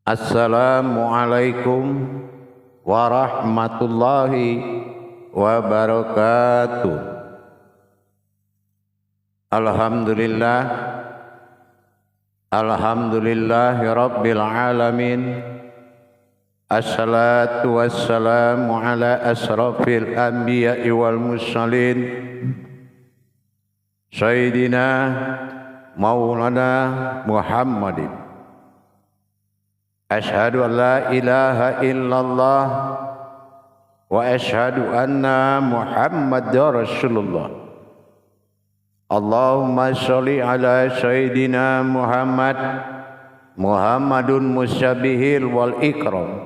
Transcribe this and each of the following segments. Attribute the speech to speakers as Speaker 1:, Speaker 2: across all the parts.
Speaker 1: Assalamualaikum warahmatullahi wabarakatuh. Alhamdulillah, alhamdulillahi rabbil alamin. Assalatu wassalamu ala asrafil anbiya'i wal mursalin Sayyidina Maulana Muhammadin. Ashhadu an la ilaha illallah wa ashhadu anna Muhammadar Rasulullah. Allahumma sholli ala Sayyidina Muhammadun musyabihil wal ikram,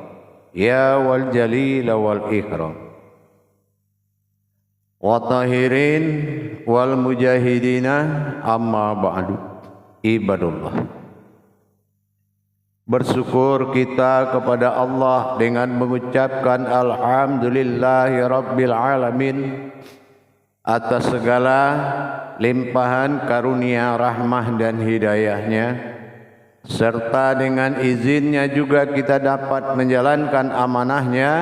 Speaker 1: ya wal jalil wal ikram, wa tahirin wal mujahidina, amma ba'du. Ibadullah, bersyukur kita kepada Allah dengan mengucapkan alhamdulillahi rabbil alamin atas segala limpahan karunia, rahmah dan hidayahnya, serta dengan izinnya juga kita dapat menjalankan amanahnya,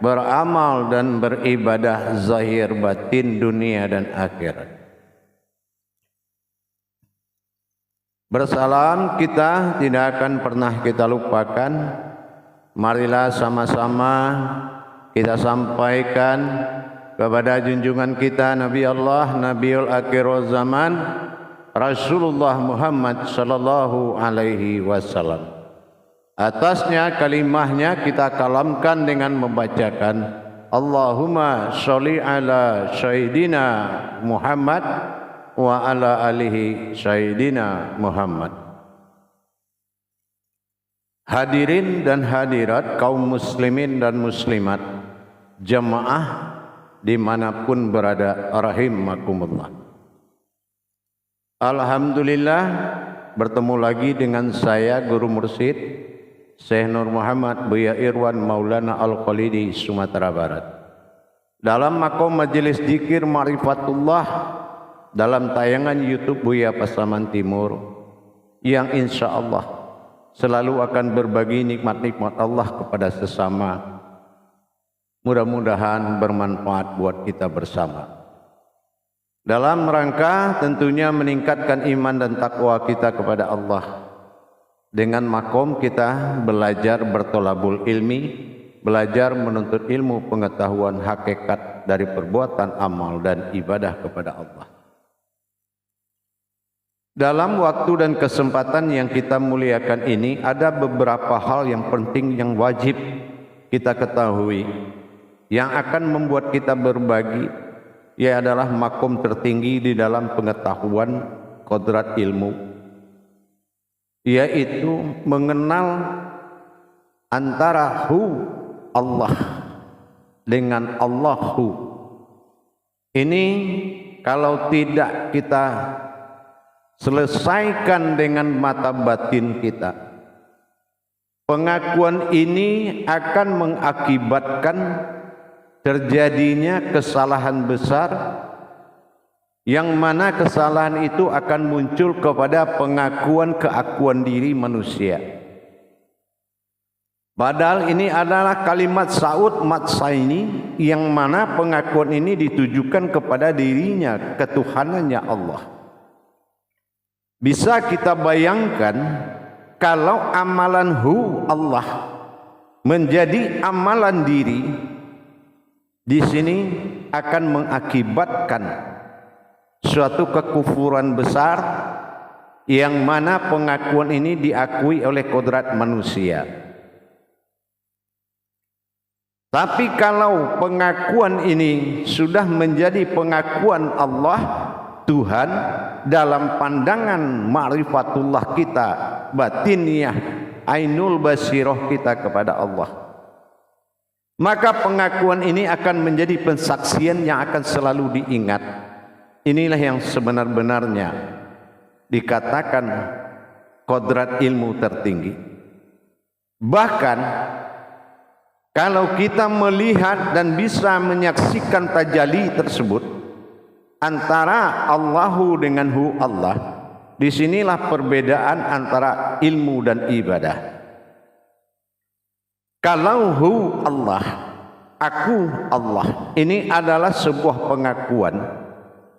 Speaker 1: beramal dan beribadah zahir batin dunia dan akhirat. Bersalam kita tidak akan pernah kita lupakan. Marilah sama-sama kita sampaikan kepada junjungan kita Nabi Allah, Nabiul Akhir Zaman, Rasulullah Muhammad sallallahu alaihi wasallam. Atasnya kalimahnya kita kalamkan dengan membacakan Allahumma sholli ala Sayyidina Muhammad wa ala alihi Sayyidina Muhammad. Hadirin dan hadirat kaum muslimin dan muslimat, jamaah dimanapun berada, rahimakumullah. Alhamdulillah, bertemu lagi dengan saya Guru Mursyid Syekh Nur Muhammad Buya Irwan Maulana Al-Khalidi, Sumatera Barat, dalam makom majelis zikir Ma'rifatullah dalam tayangan YouTube Buya Pasaman Timur, yang insya Allah selalu akan berbagi nikmat-nikmat Allah kepada sesama. Mudah-mudahan bermanfaat buat kita bersama, dalam rangka tentunya meningkatkan iman dan takwa kita kepada Allah. Dengan makom kita belajar bertolabul ilmi, belajar menuntut ilmu pengetahuan hakikat dari perbuatan amal dan ibadah kepada Allah. Dalam waktu dan kesempatan yang kita muliakan ini, ada beberapa hal yang penting yang wajib kita ketahui, yang akan membuat kita berbagi, ia adalah makom tertinggi di dalam pengetahuan kodrat ilmu, yaitu mengenal antara Allah dengan Allahu. Ini kalau tidak kita selesaikan dengan mata batin kita, pengakuan ini akan mengakibatkan terjadinya kesalahan besar, yang mana kesalahan itu akan muncul kepada pengakuan keakuan diri manusia. Padahal ini adalah kalimat Saud Matsaini, yang mana pengakuan ini ditujukan kepada dirinya, ketuhanannya Allah. Bisa kita bayangkan kalau amalan Allah menjadi amalan diri, di sini akan mengakibatkan suatu kekufuran besar, yang mana pengakuan ini diakui oleh kodrat manusia. Tapi kalau pengakuan ini sudah menjadi pengakuan Allah, Tuhan, dalam pandangan ma'rifatullah kita, batiniyah, ainul basiroh kita kepada Allah, maka pengakuan ini akan menjadi pensaksian yang akan selalu diingat. Inilah yang sebenar-benarnya dikatakan kodrat ilmu tertinggi. Bahkan kalau kita melihat dan bisa menyaksikan tajalli tersebut antara Allahu dengan Allah, disinilah perbedaan antara ilmu dan ibadah. Kalau hu Allah, aku Allah, ini adalah sebuah pengakuan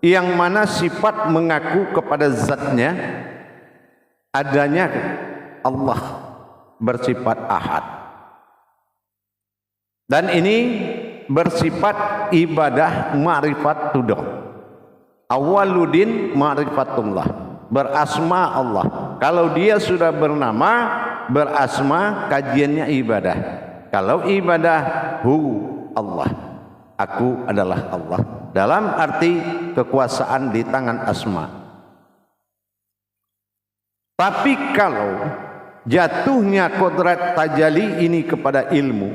Speaker 1: yang mana sifat mengaku kepada zatnya adanya Allah bersifat ahad. Dan ini bersifat ibadah ma'rifat tuduh. Awaludin ma'rifatullah, berasma Allah. Kalau dia sudah bernama, berasma, kajiannya ibadah. Kalau ibadah hu Allah, aku adalah Allah, dalam arti kekuasaan di tangan asma. Tapi kalau jatuhnya kodrat tajali ini kepada ilmu,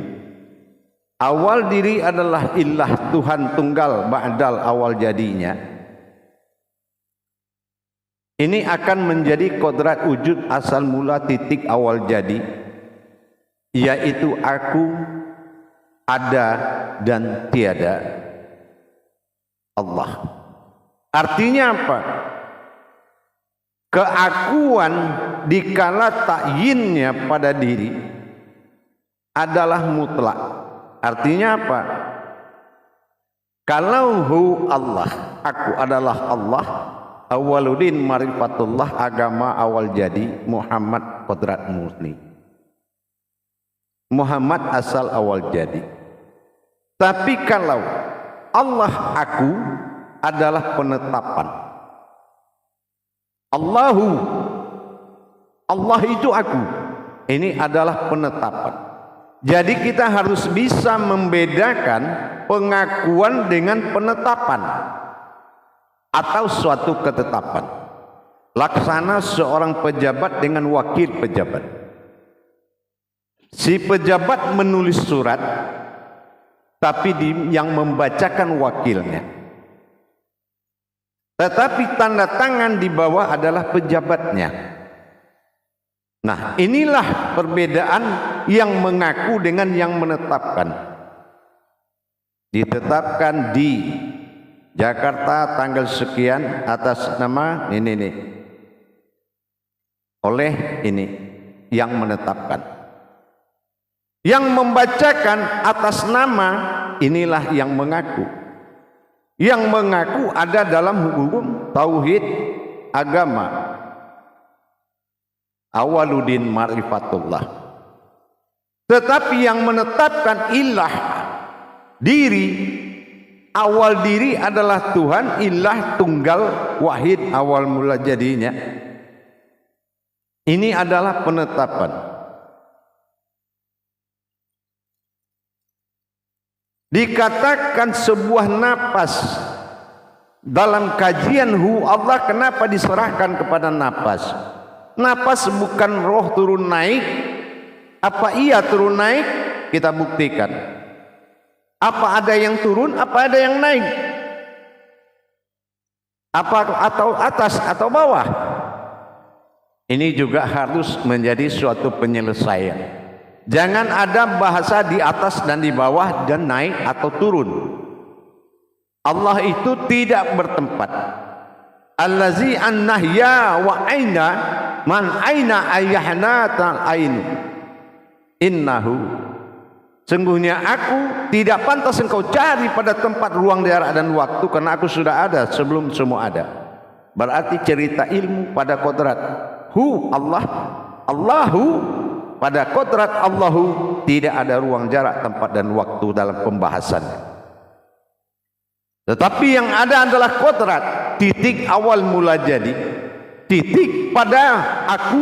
Speaker 1: awal diri adalah ilah Tuhan tunggal ba'dal awal jadinya, ini akan menjadi kodrat wujud asal mula titik awal jadi, yaitu aku, ada dan tiada Allah. Artinya apa? Keakuan dikala takyinnya pada diri adalah mutlak. Artinya apa? Kalau hu Allah, aku adalah Allah, awaludin marifatullah, agama awal jadi, Muhammad kodrat murni, Muhammad asal awal jadi. Tapi kalau Allah aku adalah penetapan, Allahu, Allah itu aku, ini adalah penetapan. Jadi kita harus bisa membedakan pengakuan dengan penetapan atau suatu ketetapan. Laksana seorang pejabat dengan wakil pejabat. Si pejabat menulis surat, tapi yang membacakan wakilnya. Tetapi tanda tangan di bawah adalah pejabatnya. Nah, inilah perbedaan yang mengaku dengan yang menetapkan. Ditetapkan di Jakarta tanggal sekian atas nama ini nih, oleh ini yang menetapkan. Yang membacakan atas nama inilah yang mengaku. Yang mengaku ada dalam hukum tauhid agama. Awaludin ma'rifatullah. Tetapi yang menetapkan ilah diri, awal diri adalah Tuhan, ilah tunggal wahid awal mula jadinya. Ini adalah penetapan. Dikatakan sebuah napas dalam kajian hu Allah, kenapa diserahkan kepada napas? Napas bukan roh turun naik. Apa iya turun naik? Kita buktikan. Apa ada yang turun, apa ada yang naik? Apa atau atas atau bawah? Ini juga harus menjadi suatu penyelesaian. Jangan ada bahasa di atas dan di bawah dan naik atau turun. Allah itu tidak bertempat. Allazi an-nahya wa aina man aina ayyahna ta'ainu. Innahu, sungguhnya aku tidak pantas engkau cari pada tempat ruang daerah dan waktu, karena aku sudah ada sebelum semua ada. Berarti cerita ilmu pada kodrat hu Allah, Allahu pada kodrat Allahu, tidak ada ruang jarak, tempat dan waktu dalam pembahasannya. Tetapi yang ada adalah kodrat, titik awal mula jadi, titik pada aku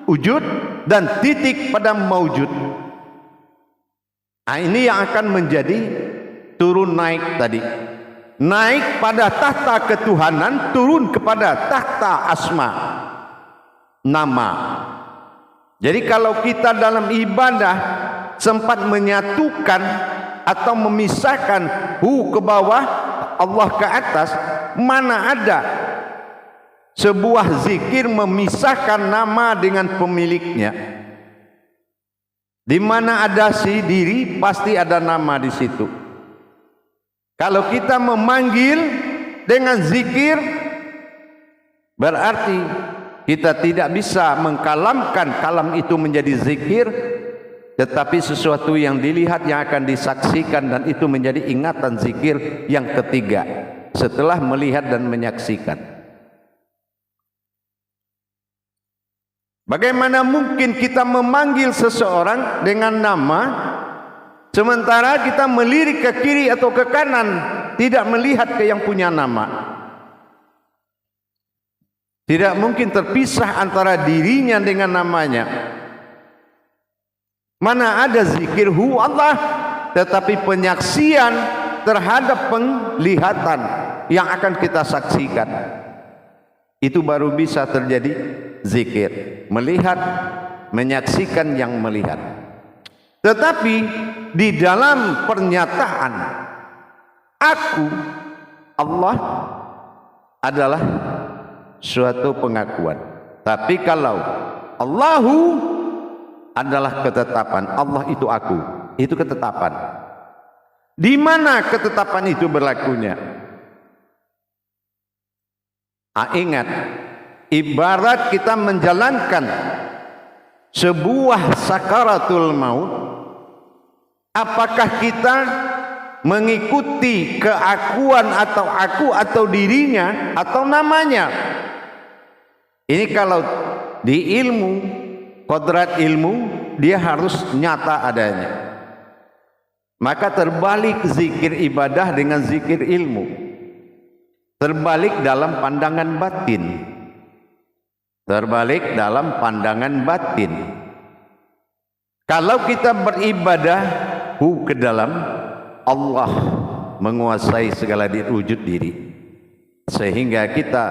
Speaker 1: wujud dan titik pada maujud. Nah, ini yang akan menjadi turun naik tadi. Naik pada tahta ketuhanan, turun kepada tahta asma, nama. Jadi kalau kita dalam ibadah sempat menyatukan atau memisahkan hu ke bawah, Allah ke atas, mana ada sebuah zikir memisahkan nama dengan pemiliknya? Di mana ada si diri, pasti ada nama di situ. Kalau kita memanggil dengan zikir, berarti kita tidak bisa mengkalamkan kalam itu menjadi zikir tetapi sesuatu yang dilihat yang akan disaksikan, dan itu menjadi ingatan zikir yang ketiga setelah melihat dan menyaksikan. Bagaimana mungkin kita memanggil seseorang dengan nama sementara kita melirik ke kiri atau ke kanan, tidak melihat ke yang punya nama? Tidak mungkin terpisah antara dirinya dengan namanya. Mana ada zikir hu Allah, tetapi penyaksian terhadap penglihatan yang akan kita saksikan, itu baru bisa terjadi zikir. Melihat, menyaksikan yang melihat. Tetapi di dalam pernyataan aku Allah adalah suatu pengakuan. Tapi kalau Allahu adalah ketetapan, Allah itu aku, itu ketetapan. Di mana ketetapan itu berlakunya? Ingat, ibarat kita menjalankan sebuah sakaratul maut, apakah kita mengikuti keakuan atau aku atau dirinya atau namanya? Ini kalau di ilmu, kodrat ilmu, dia harus nyata adanya. Maka terbalik zikir ibadah dengan zikir ilmu. Terbalik dalam pandangan batin. Terbalik dalam pandangan batin. Kalau kita beribadah ke dalam, Allah menguasai segala wujud diri, sehingga kita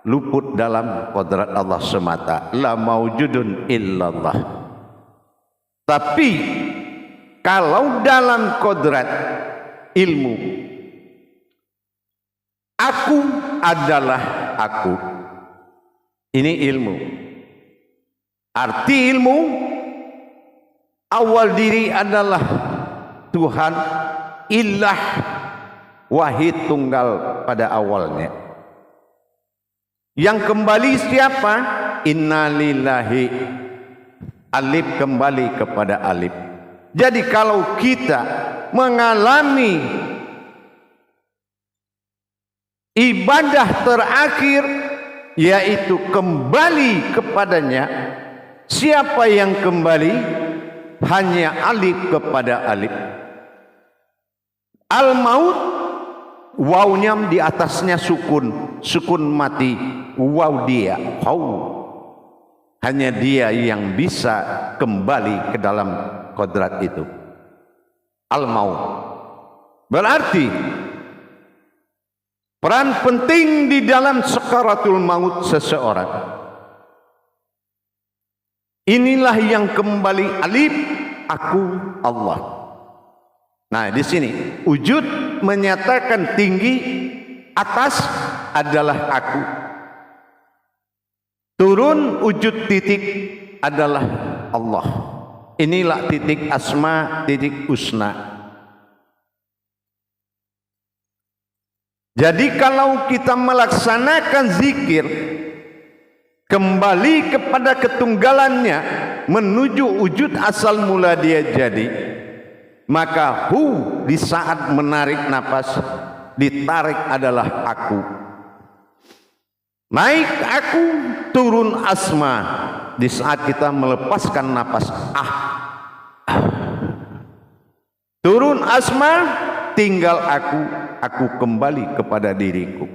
Speaker 1: luput dalam kodrat Allah semata. La maujudun illallah. Tapi kalau dalam kodrat ilmu, aku adalah aku. Ini ilmu. Arti ilmu, awal diri adalah Tuhan, ilah, wahid tunggal pada awalnya. Yang kembali siapa? Innalillahi. Alif kembali kepada alif. Jadi kalau kita mengalami ibadah terakhir, yaitu kembali kepadanya, siapa yang kembali? Hanya alif kepada alif. Al-maut, wawnya di atasnya sukun, sukun mati, waw dia, hanya dia yang bisa kembali ke dalam kodrat itu. Al-maut berarti peran penting di dalam sakaratul maut seseorang. Inilah yang kembali alif, aku Allah. Nah, di sini wujud menyatakan tinggi, atas adalah aku. Turun wujud titik adalah Allah. Inilah titik asma, titik husna. Jadi kalau kita melaksanakan zikir kembali kepada ketunggalannya, menuju wujud asal mula dia jadi, maka di saat menarik napas, ditarik adalah aku. Naik aku, turun asma. Di saat kita melepaskan napas, turun asma, tinggal aku kembali kepada diriku.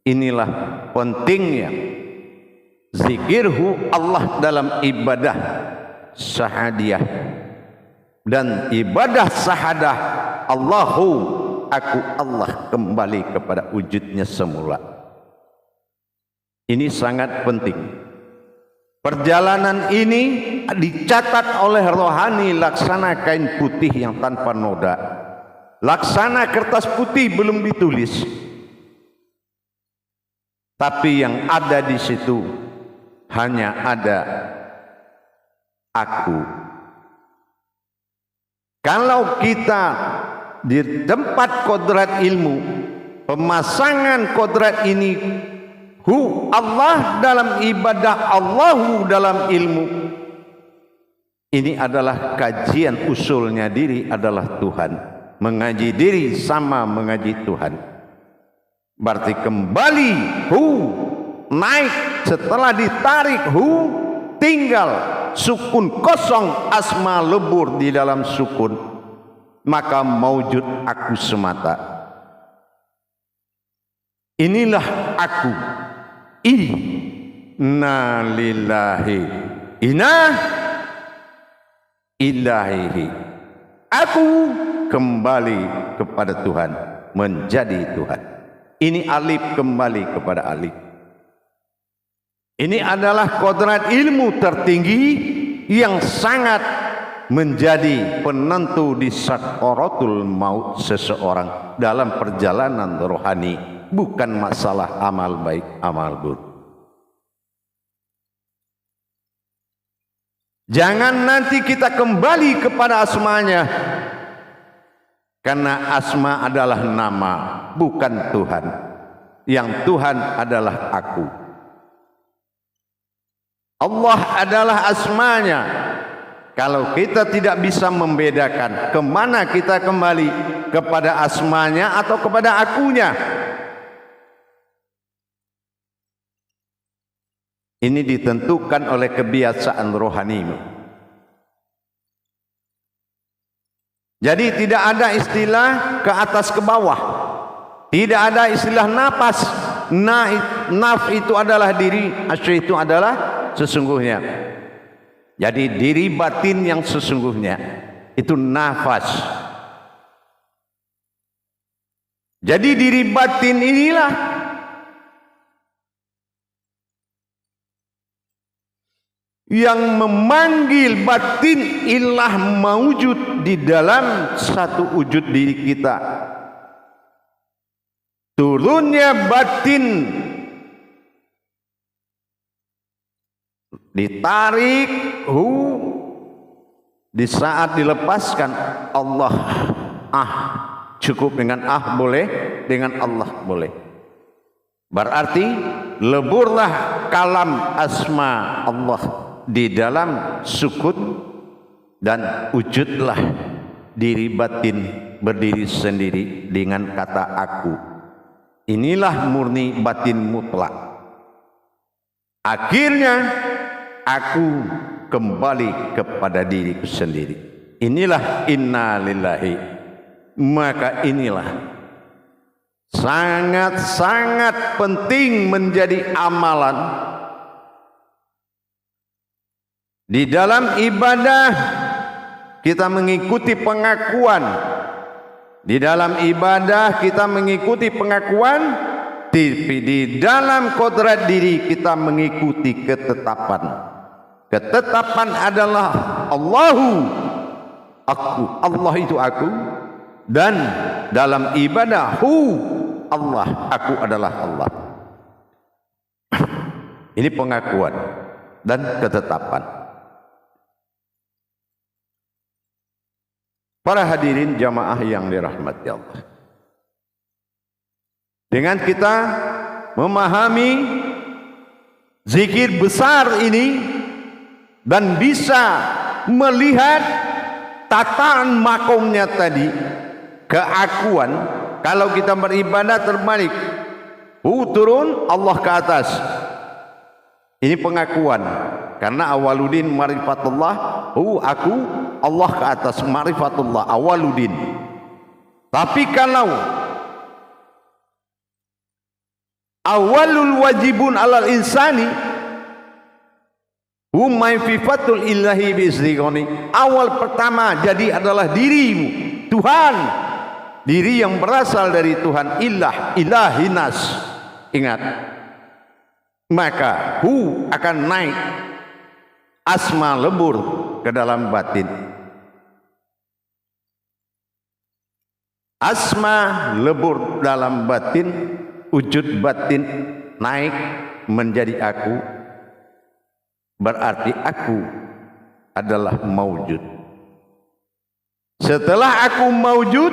Speaker 1: Inilah pentingnya zikirhu Allah dalam ibadah syahadiyah dan ibadah syahadah. Allahu, aku Allah, kembali kepada wujudnya semula. Ini sangat penting. Perjalanan ini dicatat oleh rohani laksana kain putih yang tanpa noda, laksana kertas putih belum ditulis, tapi yang ada di situ hanya ada aku. Kalau kita di tempat kodrat ilmu, pemasangan kodrat ini Allah dalam ibadah, Allahu dalam ilmu, Ini adalah kajian usulnya diri adalah Tuhan. Mengaji diri sama mengaji Tuhan. Berarti kembali naik setelah ditarik tinggal sukun kosong, asma lebur di dalam sukun, maka maujud aku semata. Inilah aku. Inna lillahi inna ilahihi. Aku kembali kepada Tuhan, menjadi Tuhan. Ini alif kembali kepada alif. Ini adalah kodrat ilmu tertinggi yang sangat menjadi penentu di sakaratul maut seseorang dalam perjalanan rohani, bukan masalah amal baik, amal buruk. Jangan nanti kita kembali kepada asmanya, karena asma adalah nama, bukan Tuhan. Yang Tuhan adalah aku. Allah adalah asmanya. Kalau kita tidak bisa membedakan kemana kita kembali, kepada asmanya atau kepada akunya. Ini ditentukan oleh kebiasaan rohanimu. Jadi tidak ada istilah ke atas ke bawah. Tidak ada istilah nafas. Naf itu adalah diri, asy itu adalah sesungguhnya. Jadi diri batin yang sesungguhnya itu nafas. Jadi diri batin inilah yang memanggil batin ilah mawujud di dalam satu wujud diri kita. Turunnya batin ditarik di saat dilepaskan Allah. Cukup dengan boleh, dengan Allah boleh. Berarti leburlah kalam asma Allah di dalam sukun, dan wujudlah diri batin berdiri sendiri dengan kata aku. Inilah murni batin mutlak. Akhirnya aku kembali kepada diriku sendiri. Inilah inna lillahi. Maka inilah sangat-sangat penting menjadi amalan di dalam ibadah. Kita mengikuti pengakuan. Di dalam ibadah kita mengikuti pengakuan, di dalam kodrat diri kita mengikuti ketetapan. Ketetapan adalah Allahu, aku, Allah itu aku, dan dalam ibadah Allah, aku adalah Allah. Ini pengakuan dan ketetapan. Para hadirin jamaah yang dirahmati Allah, dengan kita memahami zikir besar ini dan bisa melihat tataan makomnya tadi, keakuan. Kalau kita beribadah terbalik, turun, Allah ke atas. Ini pengakuan. Karena awaludin marifatullah, aku, Allah ke atas, marifatullah, awaludin. Tapi kalau awalul wajibun alal insani, maififatul ilahi biistighani, awal pertama jadi adalah dirimu, Tuhan. Diri yang berasal dari Tuhan, ilahinas. Ingat, maka akan naik asma lebur ke dalam batin. Asma lebur dalam batin, wujud batin naik menjadi aku. Berarti aku adalah maujud. Setelah aku maujud,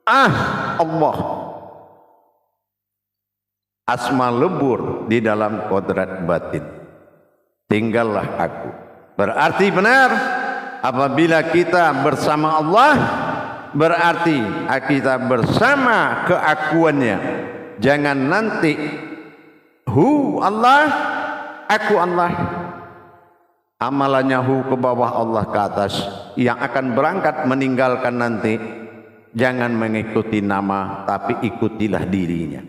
Speaker 1: Allah. Asma lebur di dalam kodrat batin. Tinggallah aku. Berarti benar, apabila kita bersama Allah, berarti kita bersama keakuannya. Jangan nanti Allah, aku Allah, amalannya ke bawah, Allah ke atas. Yang akan berangkat meninggalkan nanti, jangan mengikuti nama, tapi ikutilah dirinya.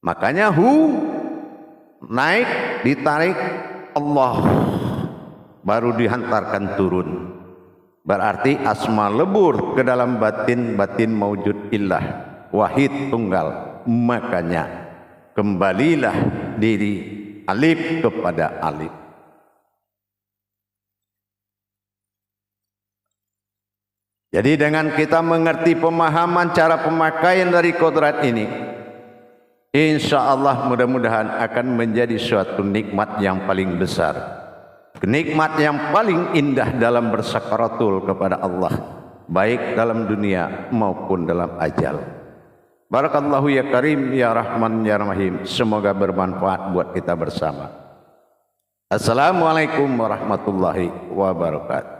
Speaker 1: Makanya naik, ditarik Allah, baru dihantarkan turun. Berarti asma lebur ke dalam batin, batin maujud illah, wahid tunggal. Makanya kembalilah diri alif kepada alif. Jadi dengan kita mengerti pemahaman cara pemakaian dari kodrat ini, insya Allah mudah-mudahan akan menjadi suatu nikmat yang paling besar, nikmat yang paling indah dalam bersakaratul kepada Allah, baik dalam dunia maupun dalam ajal. Barakallahu ya Karim ya Rahman ya Rahim. Semoga bermanfaat buat kita bersama. Assalamualaikum warahmatullahi wabarakatuh.